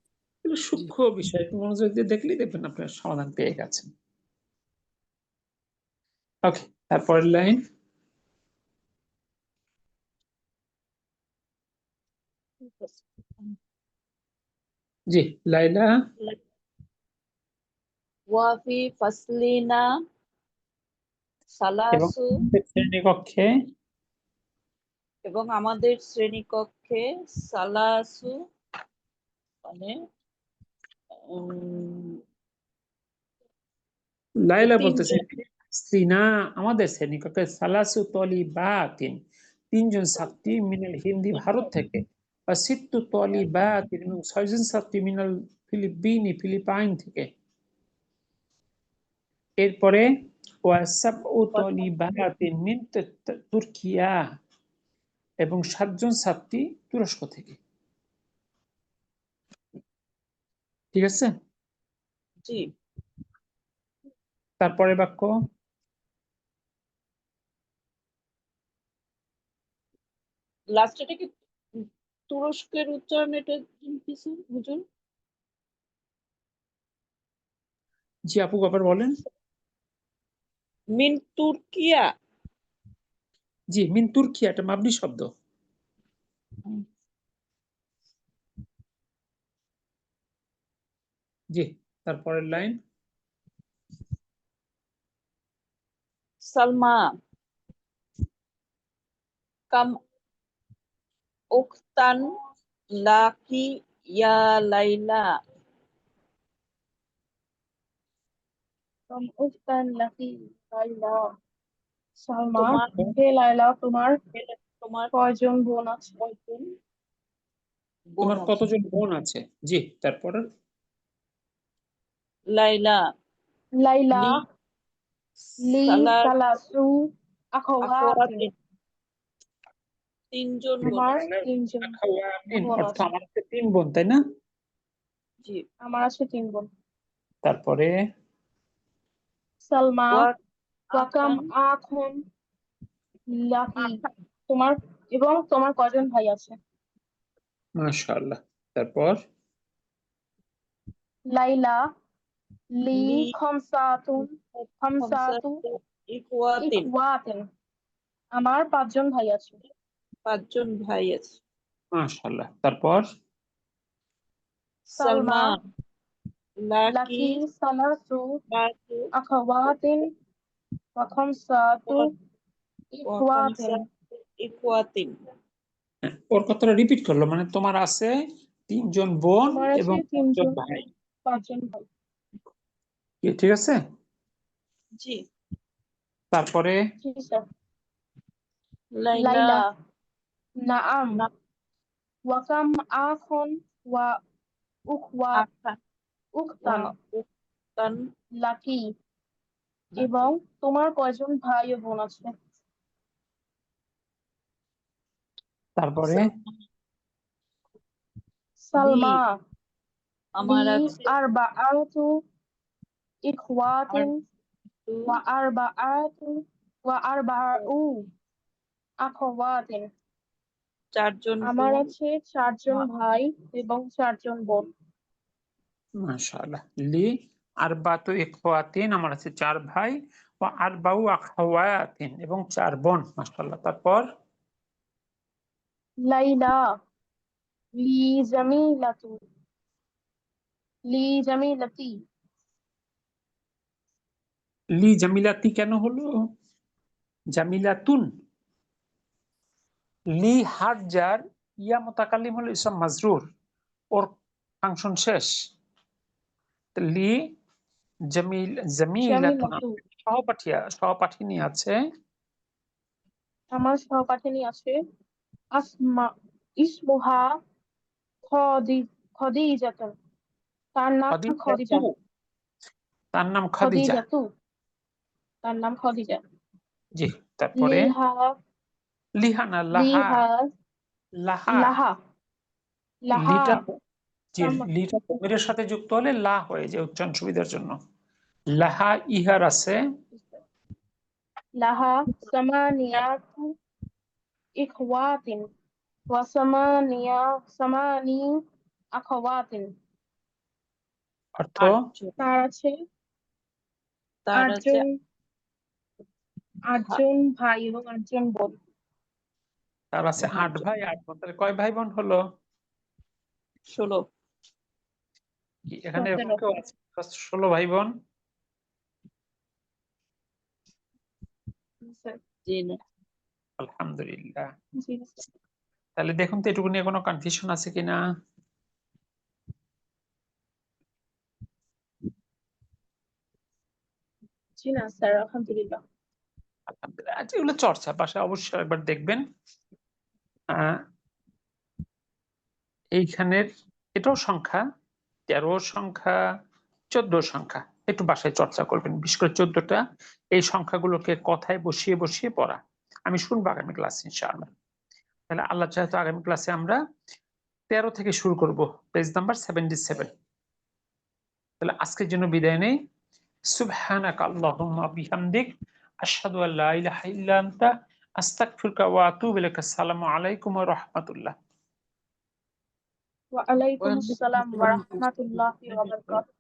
এগুলো জি সূক্ষ্ম বিষয়, একটু মনোযোগ দিয়ে দেখলেই দেখবেন আপনার সমাধান পেয়ে গেছেন। ওকে তারপরের লাইন। জি লাইলা ওয়াফি ফাসলিনা এবং সালাসু শ্রেণীকক্ষে এবং আমাদের শ্রেণীকক্ষে সালাসু মানে উম, লাইলা বলতেছে 3 জন সিনা আমাদের শ্রেণীকক্ষে সালাসু তলিবাতিন 3জন ছাত্রী মিনাল হিন্দি ভারত থেকে, বা সিত্তু তলিবাতিন এবং 6জন ছাত্রী মিনাল ফিলিপাইন থেকে। এরপরে ওয়াসাবউ তলিবাতিন মিন তুর্কিয়া এবং 7জন ছাত্রী তুরস্ক থেকে। ঠিক আছে, জি তারপরে বাক্য লাস্ট এটা কি তুরস্কের উচ্চারণ এটা কিছু হুজুর? জি আপু আবার বলেন। মিন তুর্কিয়া জি মিন তুর্কিয়া এটা মাবনি শব্দ। জি তারপরের লাইন। সালমা কাম উখতান লাকি ইয়া লাইলা উস্তান লাকি লাইলা, সালমা তোমার হে লাইলা তোমার তোমার কয়জন বোন আছে? কয়জন বোন তোমার আছে? কতজন বোন আছে? জি তারপরে লাইলা লাইলা লি লি সালার সালাসু আখাওয়াতিন, আখওয়াতিন 3 জন বোন আমার আছে। 3জন আখাওয়াতিন বোন অর্থ আছে। আমার 3 বোন তাই না? জি আমার আছে 3 বোন। তারপরে সালমা ওয়া ওয়াকাম আখান আখুন লাকি, আখান তোমার এবং তোমার কয়জন ভাই আছে? মাশাআল্লাহ। তারপর লাইলা লি লি খামসাতুন খামসাতু ইখওয়াতিন ইখওয়াতিন, আমার 5জন ভাই আছে। 5 জন ভাই আছে। মাশাআল্লাহ। তারপর সালমা লাকি লাকি সালাসু বাতু আখাওয়াতিন ওয়া খামসাতু ইখওয়াতিন, ইখওয়াতিন ওর কথাটা রিপিট করলো, মানে তোমার আছে 3জন বোন তোমার আছে এবং 5জন 3জন ভাই। 5জন ভাই। কি ঠিক আছে? জি তারপরে জি স্যার লাইলা লাইলা নাআম ওয়া কাম আখন ওয়া উখওয়া আখান উখতান ওয়া উখতান লাকি এবং তোমার কয়জন ভাই ও বোন আছে? তারপরে সালমা আমার লি আছে আরবাআতু ইখওয়াতিন ওয়া আরবাউ আখওয়াতিন। চারজন আমার বোন আছে 4 জন ভাই এবং 4 জন বোন। মাশাআল্লাহ। লি আরবাতু ইখওয়াতিন, আমার আছে 4 ভাই, ওয়া আরবাউ আখাওয়াতিন এবং 4 বোন। মাশাআল্লাহ। তারপর লাইলা লি জামিলাতু লি জামিলাতি লি জামিলাতি কেন হলো জামিলাতুন? লি হারজার ইয়া মুতাকাল্লিম হলো ইসম মাজরুর, ওর ফাংশন শেষ। তো লি জামিলাতুন জামিলাতু সহপাঠিনী আছে আমার সহপাঠিনী আছে আসমা ইসমুহা খদি খদিজাতুন। তার নাম খদিজা। খাদিজাতু, তার নাম খাদিজা। খদিজাতু তার নাম খদিজা। জি। তারপরে লিহা লিহা না লাহা, লিহা লাহা। লাহা লাহা লিটা জি, সামা- লিটা তমিরের সাথে যুক্ত হলে লা হয়ে যায় উচ্চারণ সুবিধার জন্য। লাহা ইহার আছে লাহা সামানিয়াতু ইখওয়াতিন ওয়া সামানি আখাওয়াতিন। অর্থ আটজন তার আছে তার আছে আটজন ভাই এবং 8 জন বোন। তার আছে 8 ভাই 8 বোন। তাহলে কয় ভাই বোন হলো? 16 কি এখানে এরকম 17 কেউ আছে 16 ভাই বোন? স্যার। জি না আলহামদুলিল্লাহ। জি স্যার। তাহলে দেখুন তো এটুকু নিয়ে কোনো কনফিউশন আছে কিনা। জি না স্যার, আলহামদুলিল্লাহ। আলহামদুলিল্লাহ। আচ্ছা, এগুলো চর্চা পাশে অবশ্যই একবার দেখবেন। আহ এইখানের এটাও সংখ্যা, 13 সংখ্যা, 14 সংখ্যা, একটু বাসায় চর্চা করবেন। বিশেষ করে 14টা এই সংখ্যাগুলোকে কথায় বসিয়ে বসিয়ে পড়া। আমি শুনবো আগামী ক্লাসে ইনশাআল্লাহ। তাহলে আল্লাহ চাহে তো আগামী ক্লাসে আমরা 13 থেকে শুরু করব, পেজ নাম্বার 77। তাহলে আজকের জন্য বিদায় নেই। সুবহানাকা আল্লাহুম্মা বিহামদিক আশহাদু আল্লা ইলাহা ইল্লা আনতা আস্তাগফিরুকা ওয়া আতুবু ইলাইক। আসসালামু আলাইকুম ওয়া রাহমাতুল্লাহ। ওয়া আলাইকুম আসসালাম ওয়া রাহমাতুল্লাহি ওয়া বারাকাতুহু।